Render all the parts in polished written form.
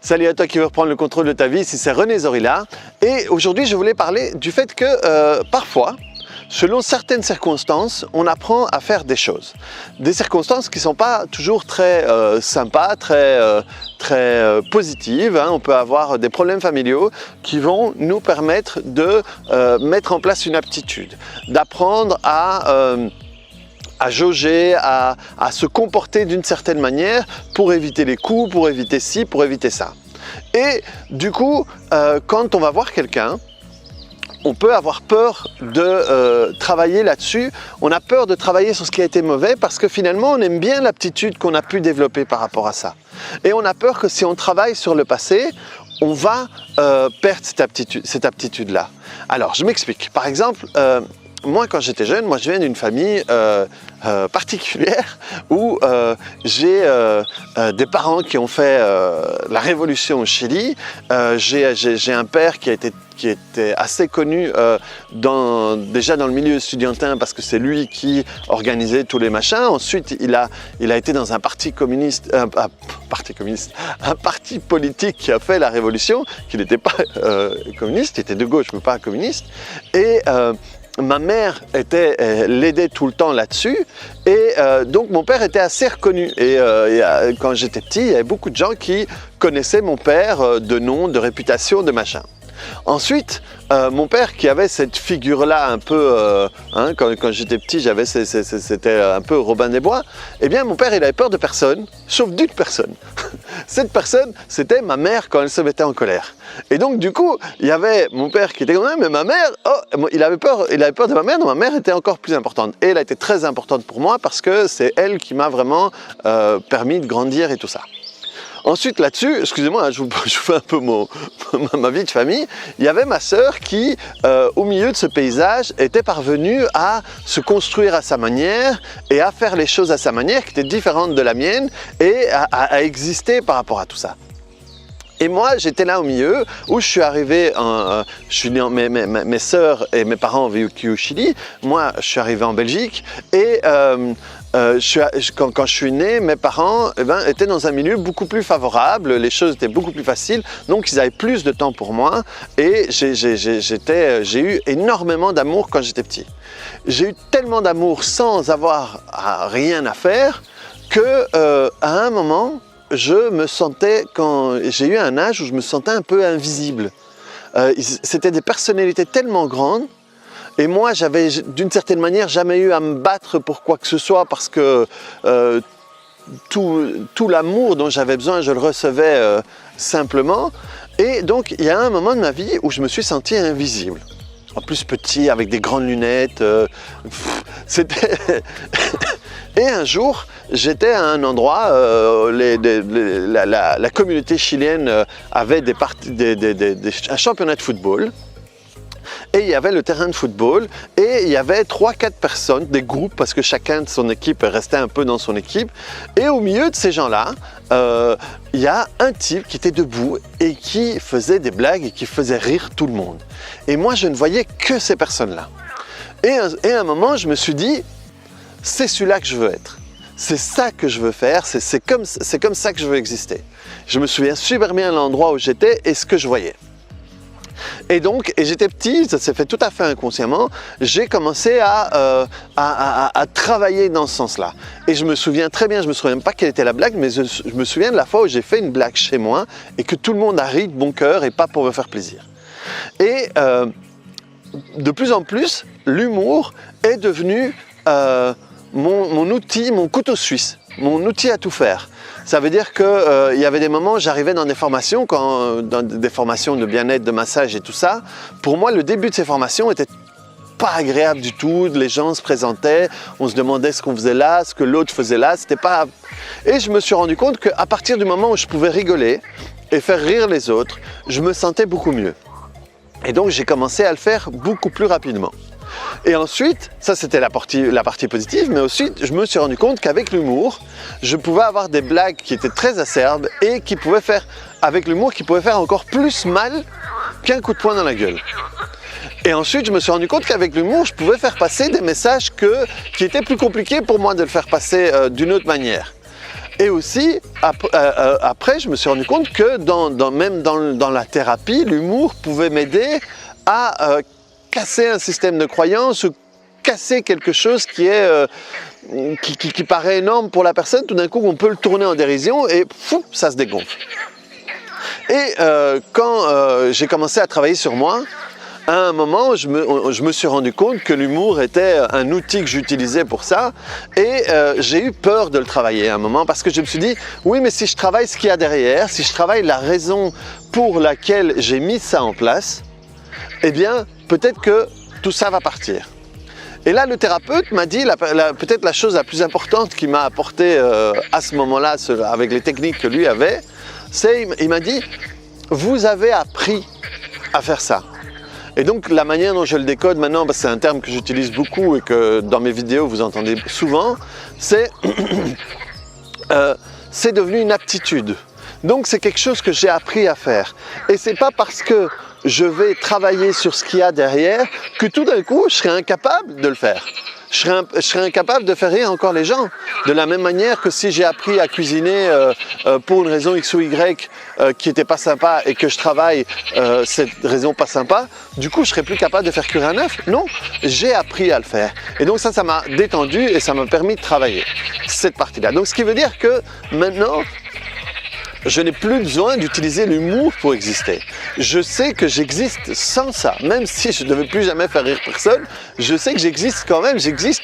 Salut à toi qui veux reprendre le contrôle de ta vie, ici c'est René Zorilla. Et aujourd'hui je voulais parler du fait que parfois, selon certaines circonstances, on apprend à faire des choses. Des circonstances qui ne sont pas toujours très sympas, très positives. On peut avoir des problèmes familiaux qui vont nous permettre de mettre en place une aptitude, d'apprendre à jauger, à se comporter d'une certaine manière pour éviter les coups, pour éviter ci, pour éviter ça. Et du coup, quand on va voir quelqu'un, on peut avoir peur de travailler là-dessus. On a peur de travailler sur ce qui a été mauvais parce que finalement, on aime bien l'aptitude qu'on a pu développer par rapport à ça. Et on a peur que si on travaille sur le passé, on va perdre cette aptitude-là. Alors, je m'explique. Par exemple, moi, quand j'étais jeune, je viens d'une famille particulière où j'ai des parents qui ont fait la révolution au Chili. J'ai un père qui était assez connu déjà dans le milieu estudiantin parce que c'est lui qui organisait tous les machins. Ensuite, il a été dans un parti communiste, un parti politique qui a fait la révolution, qui n'était pas communiste, qui était de gauche mais pas communiste. Et ma mère l'aidait tout le temps là-dessus et donc mon père était assez reconnu et quand j'étais petit, il y avait beaucoup de gens qui connaissaient mon père de nom, de réputation, de machin. Ensuite, mon père qui avait cette figure-là un peu, quand j'étais petit, c'était un peu Robin des Bois, eh bien mon père il avait peur de personne, sauf d'une personne. Cette personne, c'était ma mère quand elle se mettait en colère. Et donc du coup, il y avait mon père qui était comme ça, mais ma mère, il avait peur de ma mère, donc ma mère était encore plus importante. Et elle a été très importante pour moi parce que c'est elle qui m'a vraiment permis de grandir et tout ça. Ensuite là-dessus, excusez-moi, je vous fais un peu ma vie de famille, il y avait ma sœur qui, au milieu de ce paysage, était parvenue à se construire à sa manière et à faire les choses à sa manière qui était différente de la mienne et à exister par rapport à tout ça. Et moi, j'étais là au milieu où je suis arrivé, je suis né mes sœurs et mes parents ont vécu au Chili, moi je suis arrivé en Belgique et quand je suis né, mes parents étaient dans un milieu beaucoup plus favorable, les choses étaient beaucoup plus faciles, donc ils avaient plus de temps pour moi et j'ai eu énormément d'amour quand j'étais petit. J'ai eu tellement d'amour sans avoir rien à faire que à un moment, je me sentais, quand j'ai eu un âge où je me sentais un peu invisible. C'était des personnalités tellement grandes. Et moi, j'avais d'une certaine manière jamais eu à me battre pour quoi que ce soit parce que tout l'amour dont j'avais besoin, je le recevais simplement. Et donc, il y a un moment de ma vie où je me suis senti invisible. En plus petit, avec des grandes lunettes. C'était... Et un jour, j'étais à un endroit, la communauté chilienne avait un championnat de football. Et il y avait le terrain de football et il y avait 3-4 personnes, des groupes, parce que chacun de son équipe restait un peu dans son équipe. Et au milieu de ces gens-là, il y a un type qui était debout et qui faisait des blagues et qui faisait rire tout le monde. Et moi, je ne voyais que ces personnes-là. Et à un moment, je me suis dit, c'est celui-là que je veux être. C'est ça que je veux faire, c'est comme ça que je veux exister. Je me souviens super bien de l'endroit où j'étais et ce que je voyais. Et donc, j'étais petit, ça s'est fait tout à fait inconsciemment, j'ai commencé à travailler dans ce sens-là. Et je me souviens très bien, je ne me souviens pas quelle était la blague, mais je me souviens de la fois où j'ai fait une blague chez moi et que tout le monde a ri de bon cœur et pas pour me faire plaisir. Et de plus en plus, l'humour est devenu mon outil, mon couteau suisse, mon outil à tout faire. Ça veut dire qu'il y avait des moments où j'arrivais dans des formations, dans des formations de bien-être, de massage et tout ça. Pour moi, le début de ces formations était pas agréable du tout. Les gens se présentaient, on se demandait ce qu'on faisait là, ce que l'autre faisait là. C'était pas... Et je me suis rendu compte qu'à partir du moment où je pouvais rigoler et faire rire les autres, je me sentais beaucoup mieux. Et donc j'ai commencé à le faire beaucoup plus rapidement. Et ensuite, ça c'était la partie positive, mais ensuite je me suis rendu compte qu'avec l'humour, je pouvais avoir des blagues qui étaient très acerbes et qui pouvaient faire, avec l'humour, qui pouvaient faire encore plus mal qu'un coup de poing dans la gueule. Et ensuite, je me suis rendu compte qu'avec l'humour, je pouvais faire passer des messages qui étaient plus compliqués pour moi de le faire passer d'une autre manière. Et aussi, après, je me suis rendu compte que même dans la thérapie, l'humour pouvait m'aider à casser un système de croyance ou casser quelque chose qui paraît énorme pour la personne. Tout d'un coup, on peut le tourner en dérision et fou, ça se dégonfle. Et quand j'ai commencé à travailler sur moi, à un moment, je me suis rendu compte que l'humour était un outil que j'utilisais pour ça et j'ai eu peur de le travailler à un moment parce que je me suis dit, oui, mais si je travaille ce qu'il y a derrière, si je travaille la raison pour laquelle j'ai mis ça en place, eh bien, peut-être que tout ça va partir. Et là, le thérapeute m'a dit, peut-être la chose la plus importante qu'il m'a apporté à ce moment-là, avec les techniques que lui avait, il m'a dit, vous avez appris à faire ça. Et donc la manière dont je le décode maintenant, c'est un terme que j'utilise beaucoup et que dans mes vidéos vous entendez souvent, c'est devenu une aptitude. Donc c'est quelque chose que j'ai appris à faire. Et c'est pas parce que je vais travailler sur ce qu'il y a derrière que tout d'un coup je serai incapable de le faire. Je serais incapable de faire rire encore les gens. De la même manière que si j'ai appris à cuisiner pour une raison X ou Y qui n'était pas sympa et que je travaille cette raison pas sympa, du coup je serais plus capable de faire cuire un œuf. Non, j'ai appris à le faire. Et donc ça m'a détendu et ça m'a permis de travailler cette partie-là. Donc ce qui veut dire que maintenant, je n'ai plus besoin d'utiliser l'humour pour exister. Je sais que j'existe sans ça. Même si je ne devais plus jamais faire rire personne, je sais que j'existe quand même. J'existe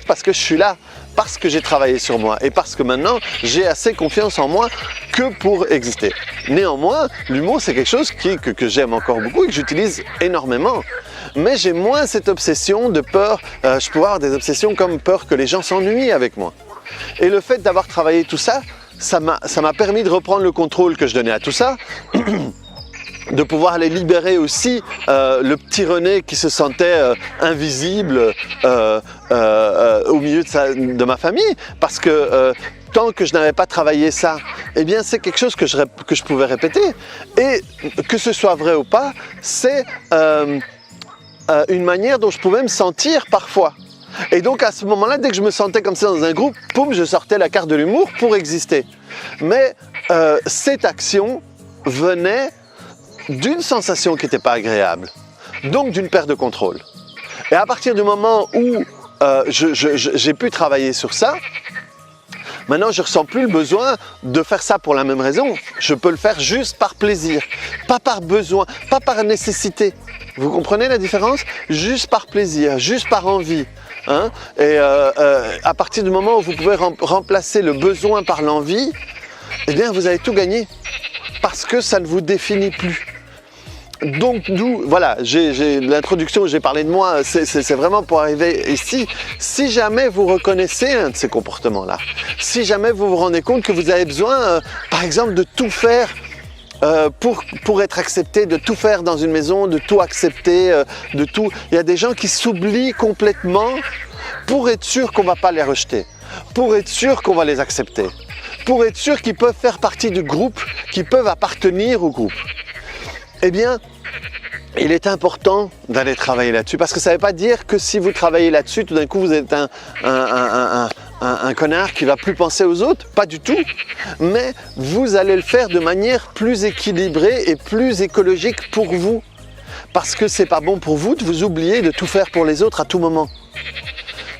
parce que je suis là, parce que j'ai travaillé sur moi et parce que maintenant, j'ai assez confiance en moi que pour exister. Néanmoins, l'humour, c'est quelque chose que j'aime encore beaucoup et que j'utilise énormément. Mais j'ai moins cette obsession de peur. Je peux avoir des obsessions comme peur que les gens s'ennuient avec moi. Et le fait d'avoir travaillé tout ça, ça m'a permis de reprendre le contrôle que je donnais à tout ça, de pouvoir aller libérer aussi le petit René qui se sentait invisible au milieu de ma famille, parce que tant que je n'avais pas travaillé ça, eh bien c'est quelque chose que je pouvais répéter. Et que ce soit vrai ou pas, c'est une manière dont je pouvais me sentir parfois. Et donc à ce moment-là, dès que je me sentais comme ça dans un groupe, poum, je sortais la carte de l'humour pour exister. Mais cette action venait d'une sensation qui n'était pas agréable, donc d'une perte de contrôle. Et à partir du moment où j'ai pu travailler sur ça, maintenant je ne ressens plus le besoin de faire ça pour la même raison. Je peux le faire juste par plaisir, pas par besoin, pas par nécessité. Vous comprenez la différence? Juste par plaisir, juste par envie. Hein? Et à partir du moment où vous pouvez remplacer le besoin par l'envie, eh bien vous avez tout gagné, parce que ça ne vous définit plus. Donc voilà, l'introduction où j'ai parlé de moi, c'est vraiment pour arriver ici. Si jamais vous reconnaissez un de ces comportements-là, si jamais vous vous rendez compte que vous avez besoin, par exemple, de tout faire pour être accepté, de tout faire dans une maison, de tout accepter, de tout. Il y a des gens qui s'oublient complètement pour être sûr qu'on ne va pas les rejeter, pour être sûr qu'on va les accepter, pour être sûr qu'ils peuvent faire partie du groupe, qu'ils peuvent appartenir au groupe. Eh bien, il est important d'aller travailler là-dessus, parce que ça ne veut pas dire que si vous travaillez là-dessus, tout d'un coup vous êtes un connard qui ne va plus penser aux autres, pas du tout, mais vous allez le faire de manière plus équilibrée et plus écologique pour vous, parce que c'est pas bon pour vous de vous oublier de tout faire pour les autres à tout moment.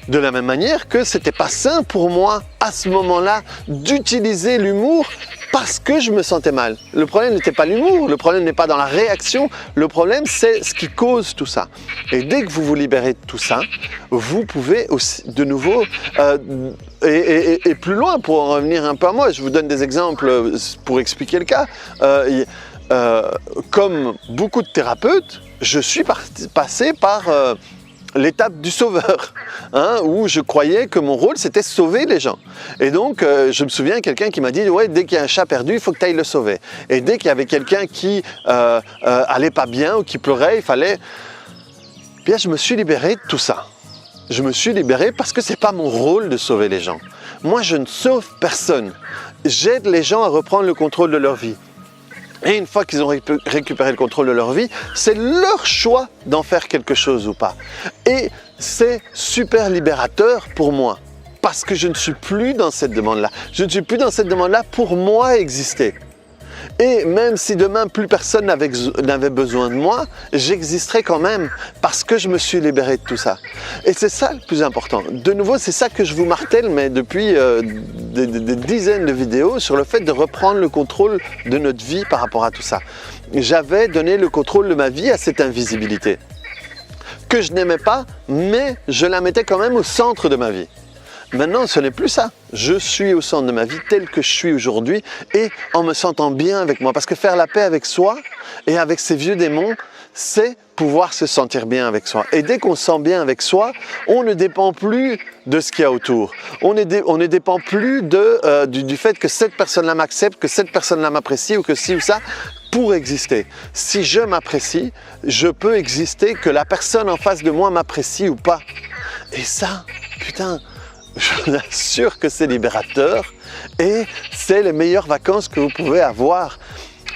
De la même manière que c'était pas sain pour moi à ce moment-là d'utiliser l'humour parce que je me sentais mal. Le problème n'était pas l'humour, le problème n'est pas dans la réaction, le problème c'est ce qui cause tout ça. Et dès que vous vous libérez de tout ça, vous pouvez aussi de nouveau, et plus loin pour en revenir un peu à moi, je vous donne des exemples pour expliquer le cas. Comme beaucoup de thérapeutes, je suis passé par l'étape du sauveur, hein, où je croyais que mon rôle c'était sauver les gens. Et donc je me souviens quelqu'un qui m'a dit ouais, dès qu'il y a un chat perdu, il faut que tu ailles le sauver. Et dès qu'il y avait quelqu'un qui allait pas bien ou qui pleurait, il fallait. Bien, je me suis libéré de tout ça. Je me suis libéré parce que c'est pas mon rôle de sauver les gens. Moi, je ne sauve personne. J'aide les gens à reprendre le contrôle de leur vie. Et une fois qu'ils ont récupéré le contrôle de leur vie, c'est leur choix d'en faire quelque chose ou pas. Et c'est super libérateur pour moi. parce que je ne suis plus dans cette demande-là. Je ne suis plus dans cette demande-là pour moi exister. Et même si demain plus personne n'avait besoin de moi, j'existerai quand même parce que je me suis libéré de tout ça. Et c'est ça le plus important. De nouveau, c'est ça que je vous martèle, mais depuis des dizaines de vidéos sur le fait de reprendre le contrôle de notre vie par rapport à tout ça. J'avais donné le contrôle de ma vie à cette invisibilité que je n'aimais pas, mais je la mettais quand même au centre de ma vie. Maintenant, ce n'est plus ça. Je suis au centre de ma vie tel que je suis aujourd'hui et en me sentant bien avec moi. Parce que faire la paix avec soi et avec ses vieux démons, c'est pouvoir se sentir bien avec soi. Et dès qu'on se sent bien avec soi, on ne dépend plus de ce qu'il y a autour. On ne dépend plus du fait que cette personne-là m'accepte, que cette personne-là m'apprécie ou que ci ou ça pour exister. Si je m'apprécie, je peux exister, que la personne en face de moi m'apprécie ou pas. Et ça, putain, je vous assure que c'est libérateur et c'est les meilleures vacances que vous pouvez avoir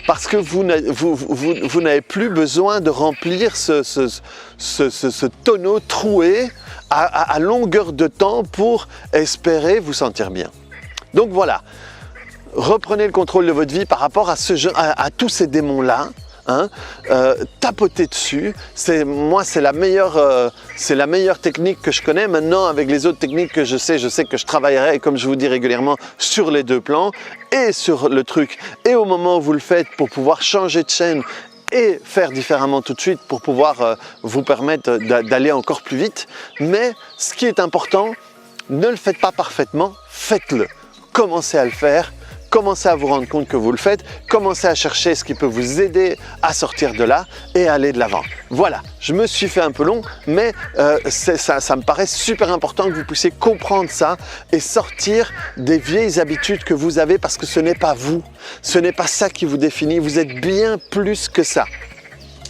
parce que vous n'avez plus besoin de remplir ce tonneau troué à longueur de temps pour espérer vous sentir bien. Donc voilà, reprenez le contrôle de votre vie par rapport à tous ces démons-là. Tapoter dessus, c'est la meilleure technique que je connais. Maintenant, avec les autres techniques que je sais que je travaillerai, comme je vous dis régulièrement, sur les deux plans et sur le truc. Et au moment où vous le faites, pour pouvoir changer de chaîne et faire différemment tout de suite pour pouvoir vous permettre d'aller encore plus vite. Mais ce qui est important, ne le faites pas parfaitement, faites-le. Commencez à le faire. Commencez à vous rendre compte que vous le faites, commencez à chercher ce qui peut vous aider à sortir de là et à aller de l'avant. Voilà, je me suis fait un peu long, mais ça me paraît super important que vous puissiez comprendre ça et sortir des vieilles habitudes que vous avez parce que ce n'est pas vous, ce n'est pas ça qui vous définit, vous êtes bien plus que ça.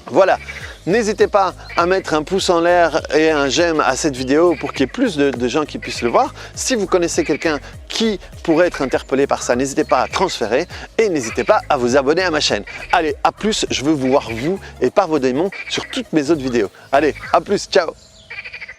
Voilà. N'hésitez pas à mettre un pouce en l'air et un j'aime à cette vidéo pour qu'il y ait plus de gens qui puissent le voir. Si vous connaissez quelqu'un qui pourrait être interpellé par ça, n'hésitez pas à transférer et n'hésitez pas à vous abonner à ma chaîne. Allez, à plus, je veux vous voir vous et par vos démons sur toutes mes autres vidéos. Allez, à plus, ciao!